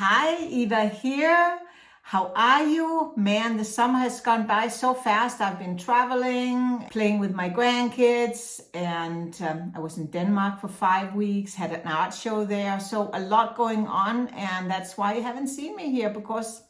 Hi, Eva here. How are you? Man, the summer has gone by so fast. I've been traveling, playing with my grandkids, and I was in Denmark for 5 weeks, had an art show there. So a lot going on, and that's why you haven't seen me here, because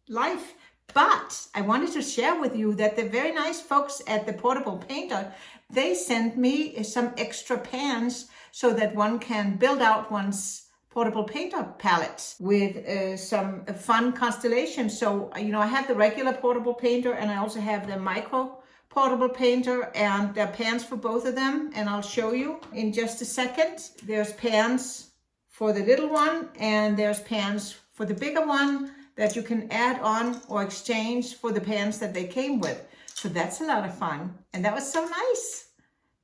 life. But I wanted to share with you that the very nice folks at the Portable Painter, they sent me some extra pans so that one can build out one's portable painter palette with some fun constellations. So, I have the regular portable painter and I also have the micro portable painter, and there are pans for both of them, and I'll show you in just a second. There's pans for the little one and there's pans for the bigger one that you can add on or exchange for the pans that they came with. So that's a lot of fun, and that was so nice.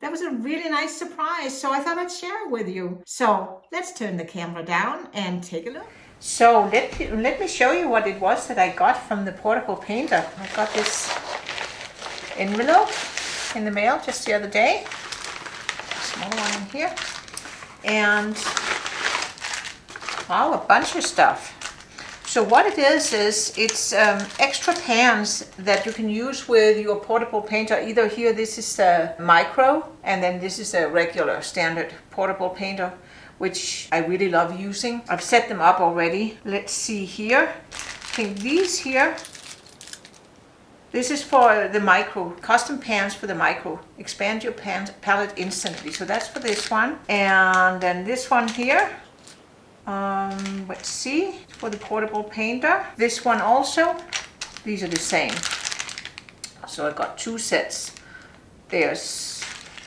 That was a really nice surprise, so I thought I'd share it with you. So let's turn the camera down and take a look. So let me show you what it was that I got from the Portable Painter. I got this envelope in the mail just the other day. Small one in here. And wow, a bunch of stuff. So what it is it's extra pans that you can use with your portable painter. Either here, this is a micro, and then this is a regular standard portable painter, which I really love using. I've set them up already. Let's see here. I think these here, this is for the micro, custom pans for the micro. Expand your palette instantly. So that's for this one. And then this one here. Let's see, for the portable painter. This one also, these are the same. So I got two sets. There's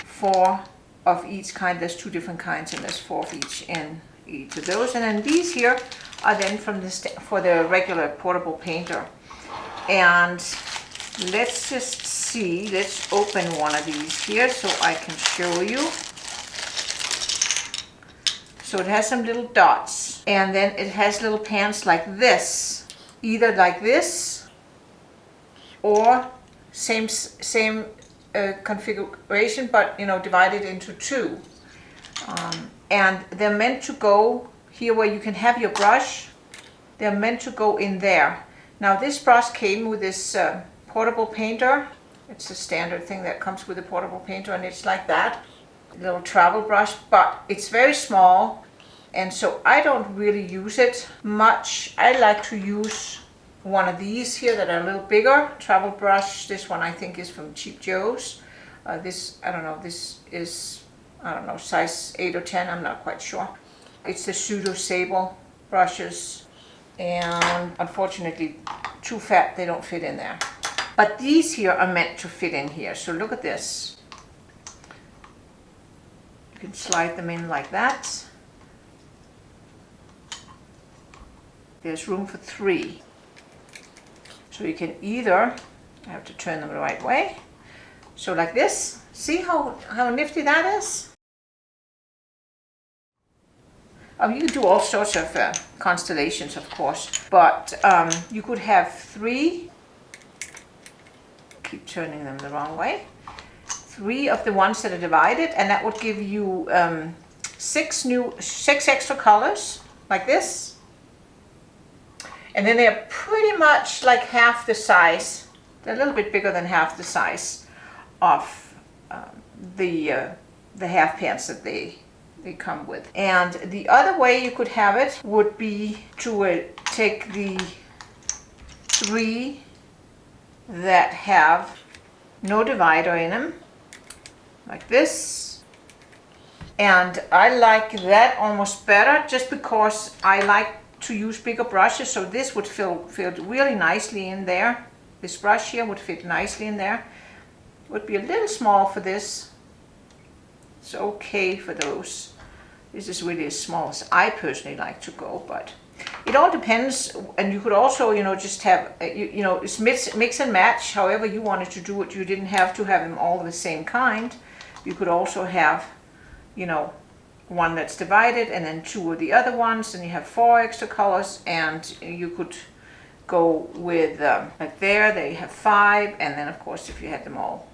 4 of each kind. There's 2 different kinds, and there's 4 of each in each of those. And then these here are then from for the regular portable painter. And let's just see, let's open one of these here so I can show you. So it has some little dots, and then it has little pans like this, either like this or same configuration, but divided into 2. And they're meant to go here where you can have your brush. They're meant to go in there. Now this brush came with this portable painter. It's a standard thing that comes with a portable painter, and it's like that. Little travel brush, but it's very small, and so I don't really use it much. I like to use one of these here that are a little bigger, travel brush. This one I think is from Cheap Joe's. This, I don't know, this is, I don't know, size 8 or 10, I'm not quite sure. It's the Pseudo Sable brushes, and unfortunately too fat, they don't fit in there. But these here are meant to fit in here. So look at this. You can slide them in like that. There's room for 3. So you can either, I have to turn them the right way. So like this. See how nifty that is? You can do all sorts of constellations, of course, but you could have 3. Keep turning them the wrong way. 3 of the ones that are divided, and that would give you 6 extra colors like this. And then they're pretty much like half the size. They're a little bit bigger than half the size of the half pans that they come with. And the other way you could have it would be to take the 3 that have no divider in them, like this. And I like that almost better, just because I like to use bigger brushes. So this would fit really nicely in there. This brush here would fit nicely in there. It would be a little small for this. It's okay for those. This is really as small as I personally like to go, but it all depends. And you could also, just have, it's mix and match however you wanted to do it. You didn't have to have them all the same kind. You could also have, one that's divided and then 2 of the other ones, and you have 4 extra colors. And you could go with, like there, they have 5, and then of course if you had them all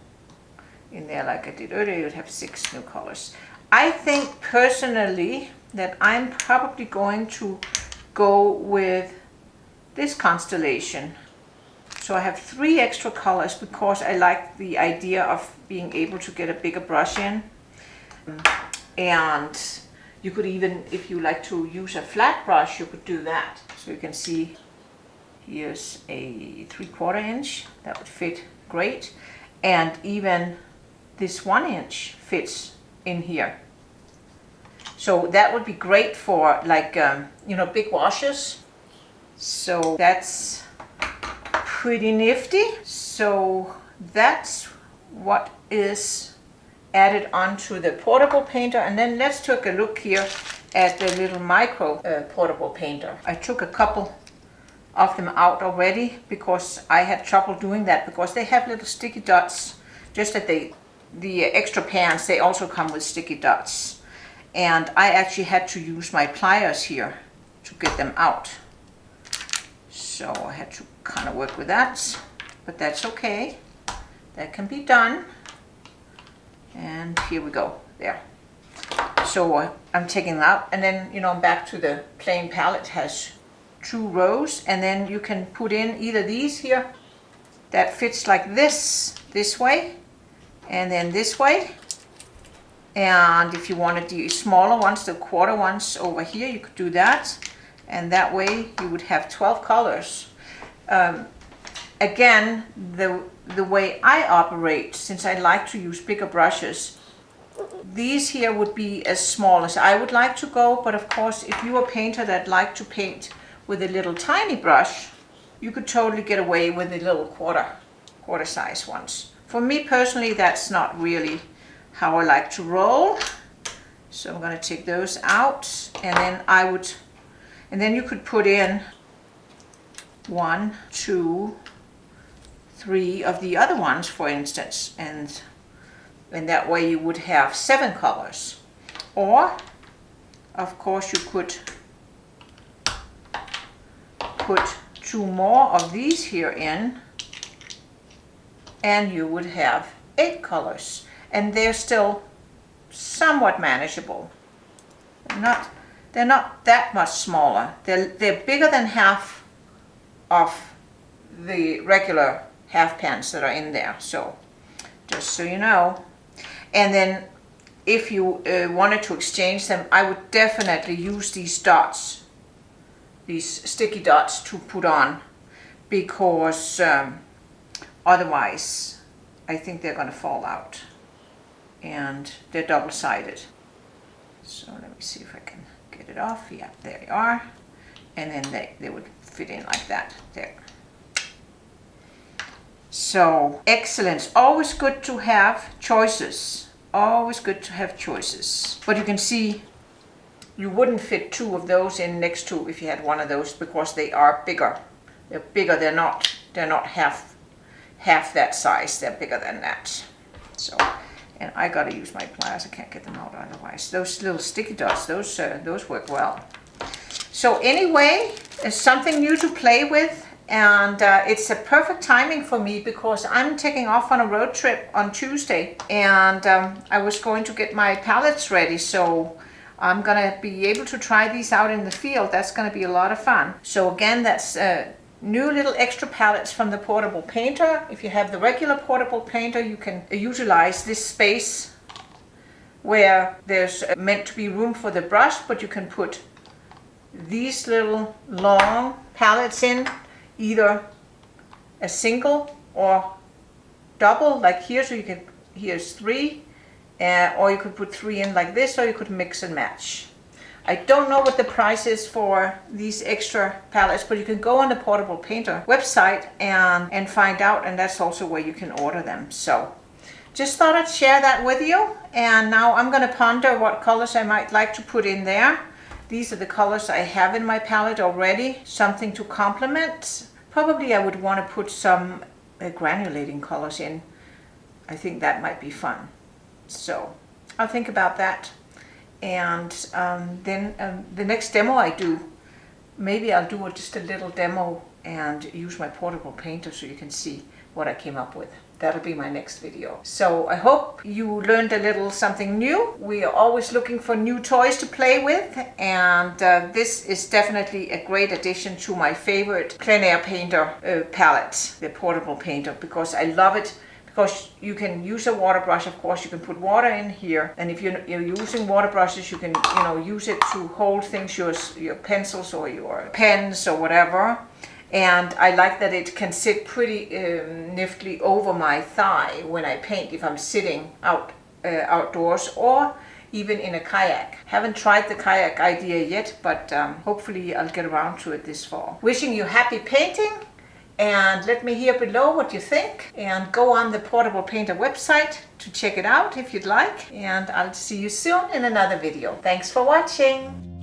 in there like I did earlier, you'd have 6 new colors. I think personally that I'm probably going to go with this constellation. So I have 3 extra colors because I like the idea of being able to get a bigger brush in. And you could even, if you like to use a flat brush, you could do that. So you can see here's a 3/4 inch, that would fit great. And even this 1 inch fits in here. So that would be great for like, big washes. So that's pretty nifty. So that's what is added onto the portable painter. And then let's take a look here at the little micro portable painter. I took a couple of them out already because I had trouble doing that because they have little sticky dots. Just that the extra pans, they also come with sticky dots. And I actually had to use my pliers here to get them out. So I had to kind of work with that, but that's okay. That can be done. And here we go, there. So I'm taking them out, and then, I'm back to the plain palette. Has 2 rows, and then you can put in either these here that fits like this way, and then this way. And if you wanted the smaller ones, the 1/4 ones over here, you could do that. And that way you would have 12 colors. Again, the way I operate, since I like to use bigger brushes, these here would be as small as I would like to go. But of course, if you're a painter that like to paint with a little tiny brush, you could totally get away with the little quarter size ones. For me personally, that's not really how I like to roll. So I'm going to take those out, and then you could put in 1, 2, 3 of the other ones, for instance, and that way you would have 7 colors. Or of course you could put 2 more of these here in, and you would have 8 colors, and they're still somewhat manageable. They're not that much smaller. They're bigger than half of the regular half pans that are in there. So just so you know. And then if you wanted to exchange them, I would definitely use these dots, these sticky dots, to put on, because otherwise I think they're going to fall out, and they're double-sided. So let me see if I can get it off. Yeah, there they are. And then they would fit in like that. There. So excellent. Always good to have choices. Always good to have choices. But you can see you wouldn't fit 2 of those in next to if you had 1 of those, because they are bigger. They're bigger. They're not half that size. They're bigger than that. So, and I gotta use my pliers. I can't get them out otherwise. Those little sticky dots, those work well. So anyway, it's something new to play with, and it's a perfect timing for me because I'm taking off on a road trip on Tuesday, and I was going to get my palettes ready, so I'm gonna be able to try these out in the field. That's gonna be a lot of fun. So again, that's new little extra palettes from the portable painter. If you have the regular portable painter, you can utilize this space where there's meant to be room for the brush, but you can put these little long palettes in, either a single or double, like here. So you can, here's 3, or you could put 3 in like this, or you could mix and match. I don't know what the price is for these extra palettes, but you can go on the Portable Painter website and find out, and that's also where you can order them. So just thought I'd share that with you, and now I'm going to ponder what colors I might like to put in there. These are the colors I have in my palette already, something to complement. Probably I would want to put some granulating colors in. I think that might be fun. So I'll think about that. And then the next demo I do, maybe I'll do just a little demo and use my portable painter so you can see what I came up with. That'll be my next video. So I hope you learned a little something new. We are always looking for new toys to play with, and this is definitely a great addition to my favorite plein air painter palette, the portable painter, because I love it. Because you can use a water brush, of course, you can put water in here, and if you're using water brushes, you can use it to hold things, your pencils or your pens or whatever. And I like that it can sit pretty niftily over my thigh when I paint, if I'm sitting outdoors or even in a kayak. Haven't tried the kayak idea yet, but hopefully I'll get around to it this fall. Wishing you happy painting. And let me hear below what you think, and go on the Portable Painter website to check it out if you'd like, and I'll see you soon in another video. Thanks for watching.